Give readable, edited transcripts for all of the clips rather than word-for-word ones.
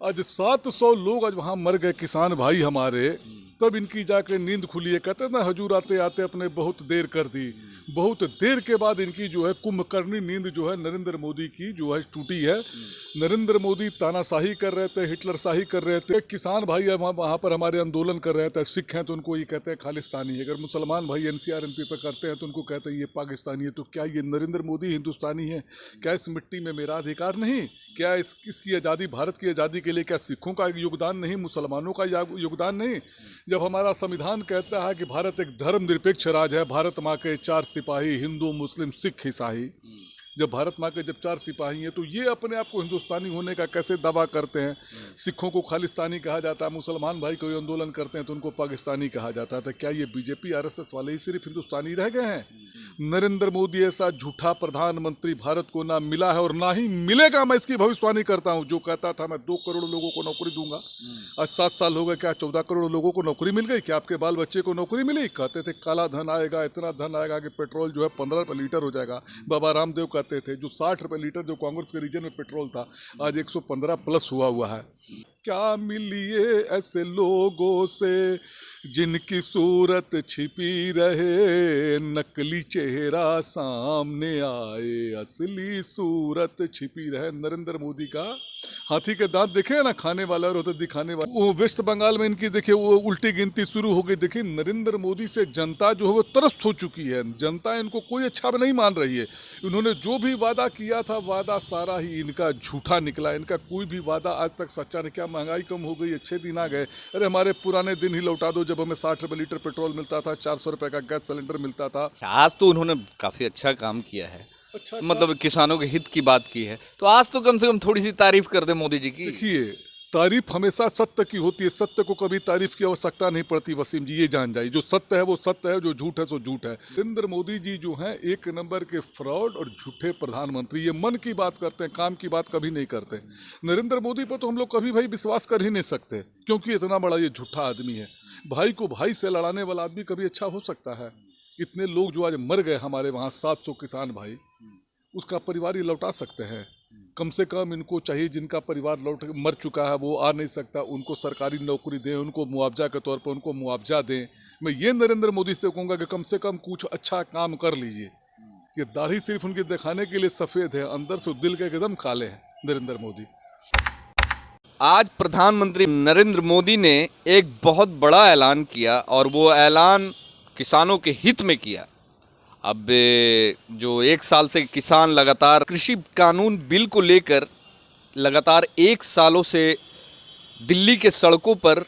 आज 700 लोग आज वहाँ मर गए, किसान भाई हमारे। तब इनकी जाके नींद खुली है। कहते ना हजूर आते आते अपने बहुत देर कर दी। बहुत देर के बाद इनकी जो है कुंभकर्णी नींद जो है नरेंद्र मोदी की जो है टूटी है। नरेंद्र मोदी तानाशाही कर रहे थे, हिटलर शाही कर रहे थे। किसान भाई वहाँ पर हमारे आंदोलन कर रहे थे। सिख हैं तो उनको ये कहते हैं खालिस्तानी है। अगर मुसलमान भाई NCR-NP पर करते हैं तो उनको कहते हैं ये पाकिस्तानी है। तो क्या ये नरेंद्र मोदी हिंदुस्तानी है? क्या इस मिट्टी में मेरा अधिकार नहीं? क्या इसकी आज़ादी, भारत की आज़ादी के लिए क्या सिखों का योगदान नहीं, मुसलमानों का योगदान नहीं? जब हमारा संविधान कहता है कि भारत एक धर्मनिरपेक्ष राज्य है, भारत माँ के 4 सिपाही, हिंदू मुस्लिम सिख ईसाई, जब भारत माँ के जब 4 सिपाही हैं तो ये अपने आप को हिंदुस्तानी होने का कैसे दावा करते हैं? सिखों को खालिस्तानी कहा जाता है, मुसलमान भाई कोई आंदोलन करते हैं तो उनको पाकिस्तानी कहा जाता है। तो क्या ये BJP RSS वाले ही सिर्फ हिंदुस्तानी रह गए हैं? नरेंद्र मोदी ऐसा झूठा प्रधानमंत्री भारत को ना मिला है और ना ही मिलेगा। मैं इसकी भविष्यवाणी करता हूँ। जो कहता था मैं 2 करोड़ लोगों को नौकरी दूंगा, आज 7 साल हो गए, क्या 14 करोड़ लोगों को नौकरी मिल गई? क्या आपके बाल बच्चे को नौकरी मिली? कहते थे काला धन आएगा, इतना धन आएगा कि पेट्रोल जो है 15 रुपये लीटर हो जाएगा। बाबा रामदेव कहते थे जो 60 रुपये लीटर जो कांग्रेस के रीजन में पेट्रोल था, आज 115 प्लस हुआ है। क्या मिलिए ऐसे लोगों से जिनकी सूरत छिपी रहे, नकली चेहरा सामने आए, असली सूरत छिपी रहे। नरेंद्र मोदी का हाथी के दांत देखे ना, खाने वाला और होते दिखाने वाला। वो वेस्ट बंगाल में इनकी देखिए वो उल्टी गिनती शुरू हो गई। देखिए नरेंद्र मोदी से जनता जो है वो त्रस्त हो चुकी है। जनता इनको कोई अच्छा नहीं मान रही है। उन्होंने जो भी वादा किया था, वादा सारा ही इनका झूठा निकला। इनका कोई भी वादा आज तक सच्चा नहीं। क्या महंगाई कम हो गई? अच्छे दिन आ गए। अरे हमारे पुराने दिन ही लौटा दो जब हमें 60 रुपये लीटर पेट्रोल मिलता था, 400 रुपये का गैस सिलेंडर मिलता था। आज तो उन्होंने काफी अच्छा काम किया है, अच्छा मतलब किसानों के हित की बात की है, तो आज तो कम से कम थोड़ी सी तारीफ कर दे मोदी जी की। देखिए तारीफ हमेशा सत्य की होती है। सत्य को कभी तारीफ की आवश्यकता नहीं पड़ती। वसीम जी ये जान जाइए, जो सत्य है वो सत्य है, जो झूठ है सो झूठ है। नरेंद्र मोदी जी जो हैं 1 नंबर के फ्रॉड और झूठे प्रधानमंत्री। ये मन की बात करते हैं, काम की बात कभी नहीं करते। नरेंद्र मोदी पर तो हम लोग कभी भाई विश्वास कर ही नहीं सकते, क्योंकि इतना बड़ा ये झूठा आदमी है। भाई को भाई से लड़ाने वाला आदमी कभी अच्छा हो सकता है? इतने लोग जो आज मर गए हमारे वहाँ, 700 किसान भाई, उसका परिवार ये लौटा सकते हैं? कम से कम इनको चाहिए, जिनका परिवार मर चुका है वो आ नहीं सकता, उनको सरकारी नौकरी दें, उनको मुआवजा के तौर पर उनको मुआवजा दें। मैं ये नरेंद्र मोदी से कहूँगा कि कम से कम कुछ अच्छा काम कर लीजिए। ये दाढ़ी सिर्फ उनके दिखाने के लिए सफ़ेद है, अंदर से दिल के एकदम काले हैं नरेंद्र मोदी। आज प्रधानमंत्री नरेंद्र मोदी ने एक बहुत बड़ा ऐलान किया और वो ऐलान किसानों के हित में किया। अब जो 1 साल से किसान लगातार कृषि कानून बिल को लेकर लगातार 1 सालों से दिल्ली के सड़कों पर,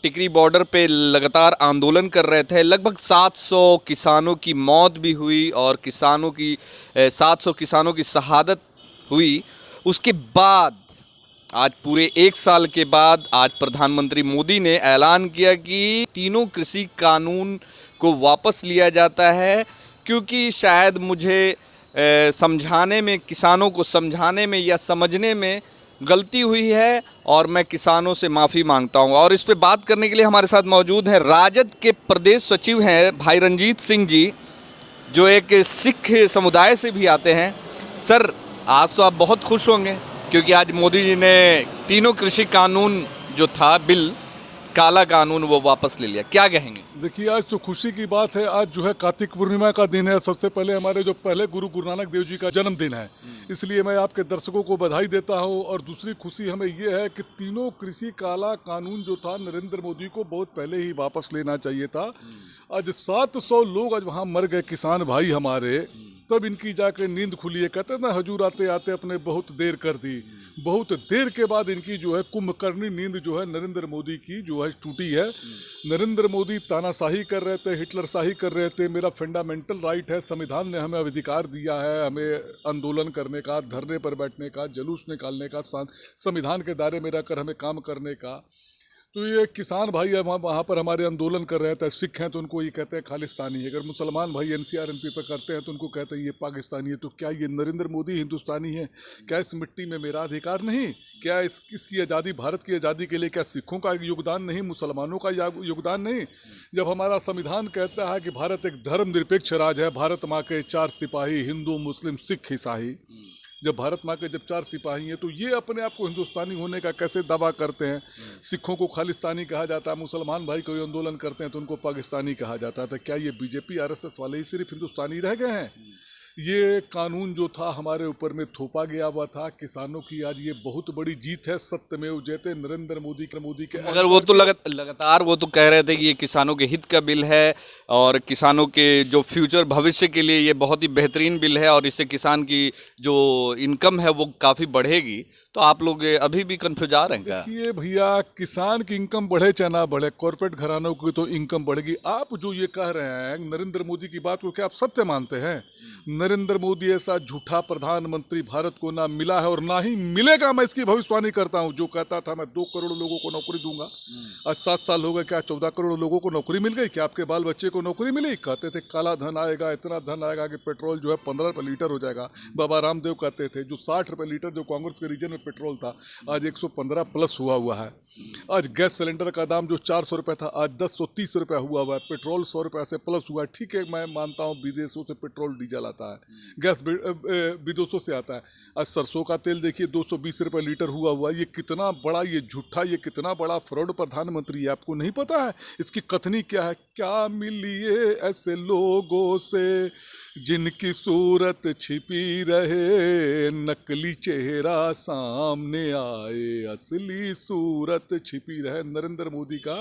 टिकरी बॉर्डर पे लगातार आंदोलन कर रहे थे। लगभग 700 किसानों की मौत भी हुई और 700 किसानों की शहादत हुई। उसके बाद आज पूरे 1 साल के बाद आज प्रधानमंत्री मोदी ने ऐलान किया कि तीनों कृषि कानून को वापस लिया जाता है, क्योंकि शायद मुझे समझाने में, किसानों को समझाने में या समझने में गलती हुई है और मैं किसानों से माफ़ी मांगता हूं। और इस पे बात करने के लिए हमारे साथ मौजूद हैं राजद के प्रदेश सचिव हैं भाई रणजीत सिंह जी, जो एक सिख समुदाय से भी आते हैं। सर, आज तो आप बहुत खुश होंगे क्योंकि आज मोदी जी ने तीनों कृषि कानून जो था बिल, काला कानून, वो वापस ले लिया। क्या कहेंगे? देखिए आज तो खुशी की बात है। आज जो है कार्तिक पूर्णिमा का दिन है। सबसे पहले हमारे जो पहले गुरु नानक देव जी का जन्मदिन है, इसलिए मैं आपके दर्शकों को बधाई देता हूं। और दूसरी खुशी हमें ये है कि तीनों कृषि काला कानून जो था नरेंद्र मोदी को बहुत पहले ही वापस लेना चाहिए था। आज 700 लोग आज वहाँ मर गए, किसान भाई हमारे। तब इनकी जाके नींद खुली है। कहते ना हजूर आते आते अपने बहुत देर कर दी। बहुत देर के बाद इनकी जो है कुंभकर्णी नींद जो है नरेंद्र मोदी की जो है टूटी है। नरेंद्र मोदी तानाशाही कर रहे थे, हिटलर शाही कर रहे थे। मेरा फंडामेंटल राइट है, संविधान ने हमें अधिकार दिया है, हमें आंदोलन करने का, धरने पर बैठने का, जुलूस निकालने का, संविधान के दायरे में रहकर हमें काम करने का। तो ये किसान भाई है वहाँ पर हमारे आंदोलन कर रहे थे। सिख हैं तो उनको ये कहते हैं खालिस्तानी है। अगर मुसलमान भाई NCR-NP पर करते हैं तो उनको कहते हैं ये पाकिस्तानी है। तो क्या ये नरेंद्र मोदी हिंदुस्तानी है? क्या इस मिट्टी में मेरा अधिकार नहीं? क्या इसकी आज़ादी, भारत की आज़ादी के लिए क्या सिखों का योगदान नहीं, मुसलमानों का योगदान नहीं? जब हमारा संविधान कहता है कि भारत एक धर्मनिरपेक्ष राज्य है, भारत माँ के 4 सिपाही, हिंदू मुस्लिम सिख ईसाई, जब भारत माँ के जब 4 सिपाही हैं, तो ये अपने आप को हिंदुस्तानी होने का कैसे दावा करते हैं। सिखों को खालिस्तानी कहा जाता है, मुसलमान भाई कोई आंदोलन करते हैं तो उनको पाकिस्तानी कहा जाता है। तो क्या ये बीजेपी आरएसएस वाले ही सिर्फ हिंदुस्तानी रह गए हैं? ये कानून जो था हमारे ऊपर में थोपा गया हुआ था, किसानों की आज ये बहुत बड़ी जीत है। सत्यमेव जयते, नरेंद्र मोदी के मगर वो तो लगातार वो तो कह रहे थे कि ये किसानों के हित का बिल है और किसानों के जो फ्यूचर भविष्य के लिए ये बहुत ही बेहतरीन बिल है और इससे किसान की जो इनकम है वो काफ़ी बढ़ेगी। तो आप लोग अभी भी कंफ्यूज आ रहे हैं क्या? देखिए भैया, किसान की इनकम बढ़े चाहे ना बढ़े, कॉर्पोरेट घरानों की तो इनकम बढ़ेगी। आप जो ये कह रहे हैं नरेंद्र मोदी की बात को, क्या आप सत्य मानते हैं? नरेंद्र मोदी ऐसा झूठा प्रधानमंत्री भारत को ना मिला है और ना ही मिलेगा। मैं इसकी भविष्यवाणी करता हूं। जो कहता था मैं 2 करोड़ लोगों को नौकरी दूंगा, आज 7 साल हो गए, क्या 14 करोड़ लोगों को नौकरी मिल गई? क्या आपके बाल बच्चे को नौकरी मिली? कहते थे काला धन आएगा, इतना धन आएगा कि पेट्रोल जो है 15 रुपये लीटर हो जाएगा। बाबा रामदेव कहते थे जो 60 रुपये लीटर जो कांग्रेस के रीजन में पेट्रोल था, आज 115 प्लस हुआ है। आज गैस सिलेंडर का दाम जो 400 रुपये था, आज 1030 रुपये हुआ है। पेट्रोल 100 रुपये से प्लस हुआ है। ठीक है, मैं मानता हूँ विदेशों से पेट्रोल डीजल आता है, गैस विदेशों से आता है। आज सरसों का तेल देखिए 220 रुपये लीटर हुआ। ये कितना बड़ा ये झूठा, ये कितना बड़ा फ्रॉड प्रधानमंत्री है, आपको नहीं पता है? इसकी कथनी क्या है? क्या मिलिए ऐसे लोगों से जिनकी सूरत छिपी रहे, नकली चेहरा सामने आए, असली सूरत छिपी रहे। नरेंद्र मोदी का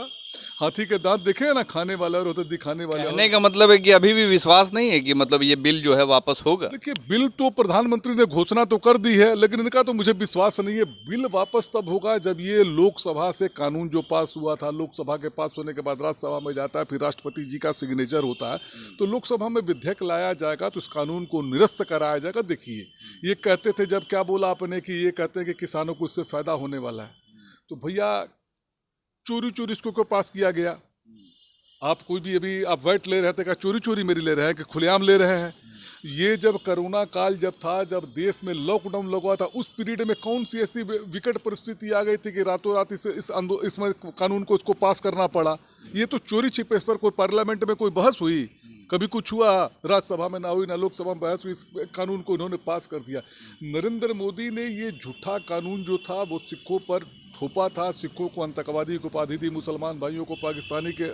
हाथी के दांत देखे ना, खाने वाला और होते दिखाने वाला। कहने का मतलब है कि अभी भी विश्वास नहीं है कि मतलब ये बिल जो है वापस होगा। देखिए, बिल तो प्रधानमंत्री ने घोषणा तो कर दी है, लेकिन इनका तो मुझे विश्वास नहीं है। बिल वापस तब होगा जब ये लोकसभा से कानून जो पास हुआ था, लोकसभा के पास होने के बाद राज्यसभा में जाता है, फिर राष्ट्रपति जी का सिग्नेचर होता है, तो लोकसभा में विधेयक लाया जाएगा, तो इस कानून को निरस्त कराया जाएगा। देखिए, ये कहते थे जब, क्या बोला आपने कि ये कहते हैं कि किसानों को इससे फायदा होने वाला है, तो भैया चोरी चोरी इसको क्यों पास किया गया? आप कोई भी अभी आप वैट ले रहे थे, क्या चोरी चोरी मेरी ले रहे हैं कि खुलेआम ले रहे हैं? ये जब कोरोना काल जब था, जब देश में लॉकडाउन लगा था, उस पीरियड में कौन सी ऐसी विकट परिस्थिति आ गई थी कि रातों रात इसमें कानून को इसको पास करना पड़ा? ये तो चोरी छिपे। इस पर कोई पार्लियामेंट में कोई बहस हुई? कभी कुछ हुआ? राज्यसभा में ना हुई, ना लोकसभा में बहस हुई। इस कानून को इन्होंने पास कर दिया। नरेंद्र मोदी ने ये झूठा कानून जो था वो सिखों पर थोपा था। सिखों को आतंकवादी की उपाधि दी, मुसलमान भाइयों को पाकिस्तानी के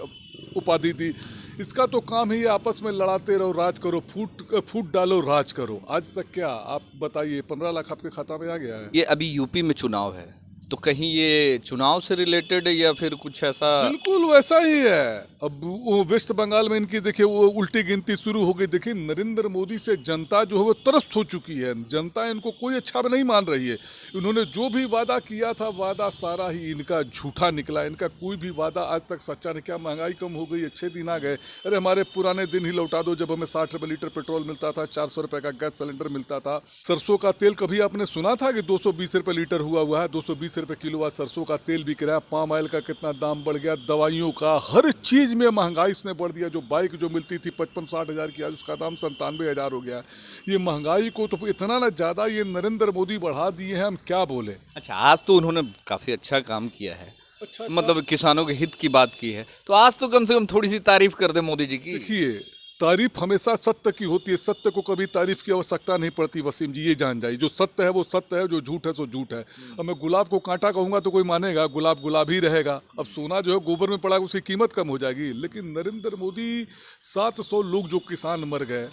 उपाधि दी। इसका तो काम ही आपस में लड़ाते रहो, राज करो, फूट डालो, राज करो। आज तक क्या आप बताइए, 15 लाख आपके खाता में आ गया है। ये अभी यूपी में चुनाव है, तो कहीं ये चुनाव से रिलेटेड या फिर कुछ ऐसा? बिल्कुल वैसा ही है। अब वो वेस्ट बंगाल में इनकी देखिए वो उल्टी गिनती शुरू हो गई। देखिए, नरेंद्र मोदी से जनता जो है वो त्रस्त हो चुकी है। जनता इनको कोई अच्छा नहीं मान रही है। इन्होंने जो भी वादा किया था, वादा सारा ही इनका झूठा निकला। इनका कोई भी वादा आज तक सच्चा नहीं। क्या महंगाई कम हो गई? अच्छे दिन आ गए। अरे हमारे पुराने दिन ही लौटा दो, जब हमें 60 रुपये लीटर पेट्रोल मिलता था, 400 रुपये का गैस सिलेंडर मिलता था। सरसों का तेल कभी आपने सुना था कि 220 रुपये लीटर हुआ है? 220 रुपये किलो आज सरसों का तेल बिक रहा है। पाम ऑयल का कितना दाम बढ़ गया, दवाइयों का, हर चीज में महंगाई इसने बढ़ दिया। जो बाइक जो मिलती थी 55-60 हज़ार की, आज उसका दाम 97,000 हो गया। ये महंगाई को तो इतना ना ज्यादा ये नरेंद्र मोदी बढ़ा दिए हैं, हम क्या बोले। अच्छा, आज तो उन्होंने काफी अच्छा काम किया है, अच्छा मतलब किसानों के हित की बात की है, तो आज तो कम से कम थोड़ी सी तारीफ कर दे मोदी जी की। देखिए, तारीफ हमेशा सत्य की होती है। सत्य को कभी तारीफ की आवश्यकता नहीं पड़ती वसीम जी, ये जान जाइए। जो सत्य है वो सत्य है, जो झूठ है सो झूठ है। अब मैं गुलाब को कांटा कहूँगा तो कोई मानेगा? गुलाब गुलाब ही रहेगा। अब सोना जो है गोबर में पड़ा, उसकी कीमत कम हो जाएगी। लेकिन नरेंद्र मोदी, 700 लोग जो किसान मर गए,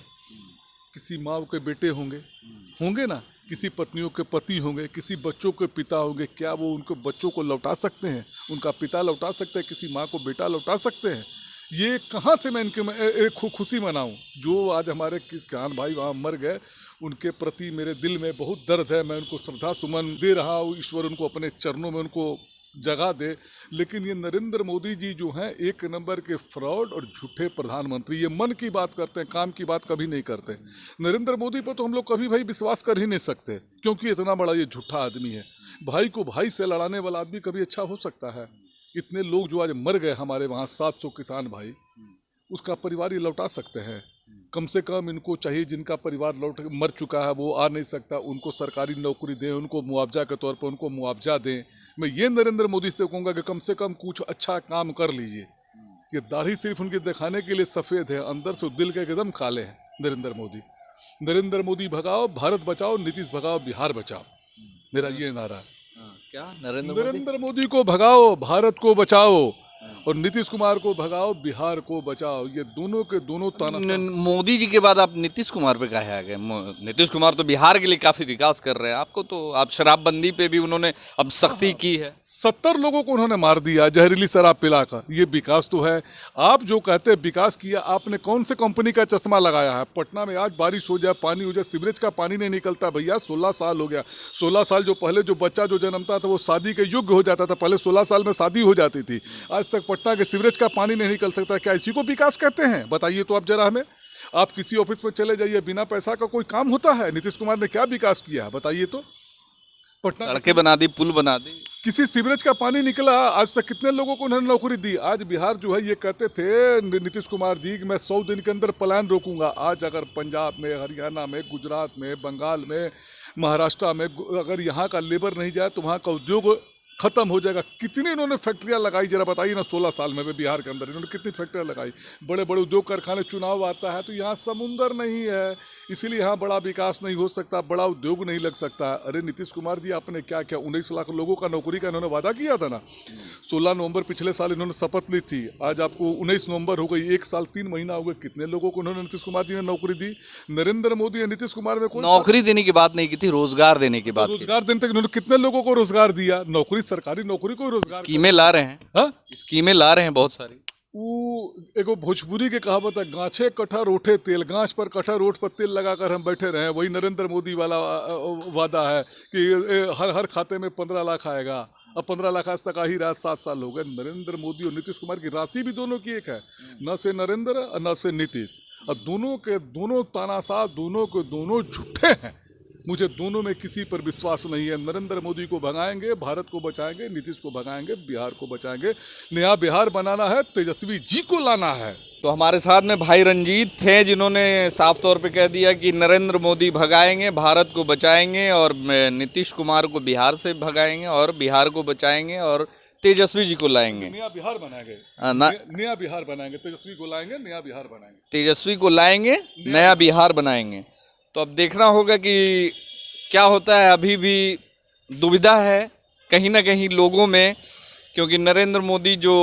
किसी माँ के बेटे होंगे ना, किसी पत्नियों के पति होंगे, किसी बच्चों के पिता होंगे। क्या वो उनको बच्चों को लौटा सकते हैं? उनका पिता लौटा सकते हैं? किसी माँ को बेटा लौटा सकते हैं? ये कहाँ से मैं इनके खुशी मनाऊं? जो आज हमारे किसान भाई वहाँ मर गए, उनके प्रति मेरे दिल में बहुत दर्द है। मैं उनको श्रद्धा सुमन दे रहा हूँ। ईश्वर उनको अपने चरणों में उनको जगह दे। लेकिन ये नरेंद्र मोदी जी जो हैं, एक नंबर के फ्रॉड और झूठे प्रधानमंत्री। ये मन की बात करते हैं, काम की बात कभी नहीं करते। नरेंद्र मोदी पर तो हम लोग कभी भाई विश्वास कर ही नहीं सकते, क्योंकि इतना बड़ा ये झूठा आदमी है। भाई को भाई से लड़ाने वाला आदमी कभी अच्छा हो सकता है? इतने लोग जो आज मर गए हमारे वहाँ, 700 किसान भाई, उसका परिवार ये लौटा सकते हैं? कम से कम इनको चाहिए, जिनका परिवार मर चुका है वो आ नहीं सकता, उनको सरकारी नौकरी दें, उनको मुआवजा के तौर पर उनको मुआवजा दें। मैं ये नरेंद्र मोदी से कहूँगा कि कम से कम कुछ अच्छा काम कर लीजिए। ये दाढ़ी सिर्फ उनके दिखाने के लिए सफ़ेद है, अंदर से दिल के एकदम काले हैं नरेंद्र मोदी। नरेंद्र मोदी भगाओ, भारत बचाओ, नीतीश भगाओ, बिहार बचाओ, मेरा ये नारा है। क्या नरेंद्र मोदी को भगाओ, भारत को बचाओ, और नीतीश कुमार को भगाओ, बिहार को बचाओ। ये दोनों के दोनों तानाशाह। मोदी जी के बाद आप नीतीश कुमार पे काहे आ गए? नीतीश कुमार तो बिहार के लिए काफी विकास कर रहे हैं, आपको तो आप शराबबंदी पे भी उन्होंने अब सख्ती की है। 70 लोगों को उन्होंने मार दिया जहरीली शराब पिलाकर। ये विकास तो है। आप जो कहते हैं विकास किया, आपने कौन से कंपनी का चश्मा लगाया है? पटना में आज बारिश हो जाए, पानी हो जाए, सीवरेज का पानी नहीं निकलता भैया। 16 साल हो गया। 16 साल जो पहले जो बच्चा जो जन्मता था वो शादी के योग्य हो जाता था। पहले 16 साल में शादी हो जाती थी। आज तक पटना के सीवरेज का पानी नहीं निकल सकता। क्या इसी को विकास कहते हैं? बताइए तो आप जरा हमें। आप किसी ऑफिस में चले जाइए, बिना पैसा का कोई काम होता है? नीतीश कुमार ने क्या विकास किया है बताइए तो? पटना सड़कें बना दी, पुल बना दी, किसी सीवरेज का पानी निकला? आज तक कितने लोगों को उन्होंने नौकरी दी? आज बिहार जो है ये कहते थे नीतीश कुमार जी कि मैं 100 दिन के अंदर पलायन रोकूंगा। आज अगर पंजाब में, हरियाणा में, गुजरात में, बंगाल में, महाराष्ट्र में अगर यहाँ का लेबर नहीं जाए तो वहाँ का उद्योग खत्म हो जाएगा। कितनी इन्होंने फैक्ट्रियाँ लगाई जरा बताइए ना। 16 साल में बिहार के अंदर इन्होंने कितनी फैक्ट्रियाँ लगाई? बड़े बड़े उद्योग कारखाने। चुनाव आता है तो यहाँ समुंदर नहीं है, इसीलिए यहाँ बड़ा विकास नहीं हो सकता, बड़ा उद्योग नहीं लग सकता। अरे नीतीश कुमार जी आपने क्या क्या 19 लाख लोगों का नौकरी का इन्होंने वादा किया था ना। 16 नवंबर पिछले साल इन्होंने शपथ ली थी। आज आपको 19 नवंबर हो गई, 1 साल 3 महीना हो गए। कितने लोगों को उन्होंने नीतीश कुमार जी ने नौकरी दी? नरेंद्र मोदी या नीतीश कुमार में कोई नौकरी देने की बात नहीं की थी, रोजगार देने की बात की। रोजगार देने तक इन्होंने कितने लोगों को रोजगार दिया? नौकरी, सरकारी नौकरी को रोजगार। स्कीमें ला रहे हैं, हाँ? स्कीमें ला रहे हैं बहुत सारी। वो एगो भोजपुरी के कहावत है, गाछे कटहर ओठे तेल। गाछ पर कटहर, ओठ पर तेल लगाकर हम बैठे रहे। वही नरेंद्र मोदी वाला वादा है कि हर खाते में 15 लाख आएगा। अब 15 लाख आज तक आ ही रहा, 7 साल हो गए। नरेंद्र मोदी और नीतीश कुमार की राशि भी दोनों की एक है, न से नरेंद्र और न से नीतीश। और दोनों के दोनों तानाशाह, दोनों के दोनों झूठे हैं। मुझे दोनों में किसी पर विश्वास नहीं है। नरेंद्र मोदी को भगाएंगे, भारत को बचाएंगे, नीतीश को भगाएंगे, बिहार को बचाएंगे। नया बिहार बनाना है, तेजस्वी जी को लाना है। तो हमारे साथ में भाई रंजीत थे, जिन्होंने साफ तौर पे कह दिया कि नरेंद्र मोदी भगाएंगे, भारत को बचाएंगे, और नीतीश कुमार को बिहार से भगाएंगे, और बिहार को बचाएंगे, और तेजस्वी जी को लाएंगे। नया बिहार बनाएंगे, नया बिहार बनाएंगे। तेजस्वी को लाएंगे, नया बिहार बनाएंगे। तेजस्वी को लाएंगे, नया बिहार बनाएंगे। तो अब देखना होगा कि क्या होता है। अभी भी दुविधा है कहीं ना कहीं लोगों में, क्योंकि नरेंद्र मोदी जो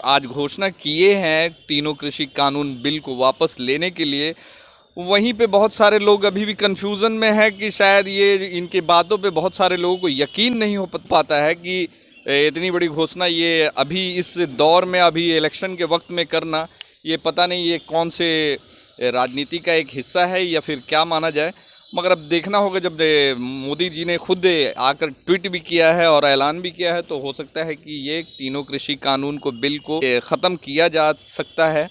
आज घोषणा किए हैं तीनों कृषि कानून बिल को वापस लेने के लिए, वहीं पे बहुत सारे लोग अभी भी कंफ्यूजन में है कि शायद ये इनके बातों पे बहुत सारे लोगों को यकीन नहीं हो पाता है कि इतनी बड़ी घोषणा ये अभी इस दौर में, अभी इलेक्शन के वक्त में करना, ये पता नहीं ये कौन से राजनीति का एक हिस्सा है या फिर क्या माना जाए। मगर अब देखना होगा। जब मोदी जी ने खुद आकर ट्वीट भी किया है और ऐलान भी किया है, तो हो सकता है कि ये तीनों कृषि कानून को, बिल को ख़त्म किया जा सकता है।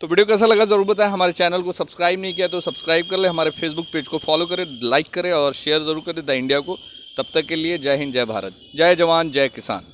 तो वीडियो कैसा लगा ज़रूर बताएं। हमारे चैनल को सब्सक्राइब नहीं किया तो सब्सक्राइब कर ले, हमारे फेसबुक पेज को फॉलो करें, लाइक करें और शेयर ज़रूर करें द इंडिया को। तब तक के लिए जय हिंद, जय भारत, जय जवान, जय किसान।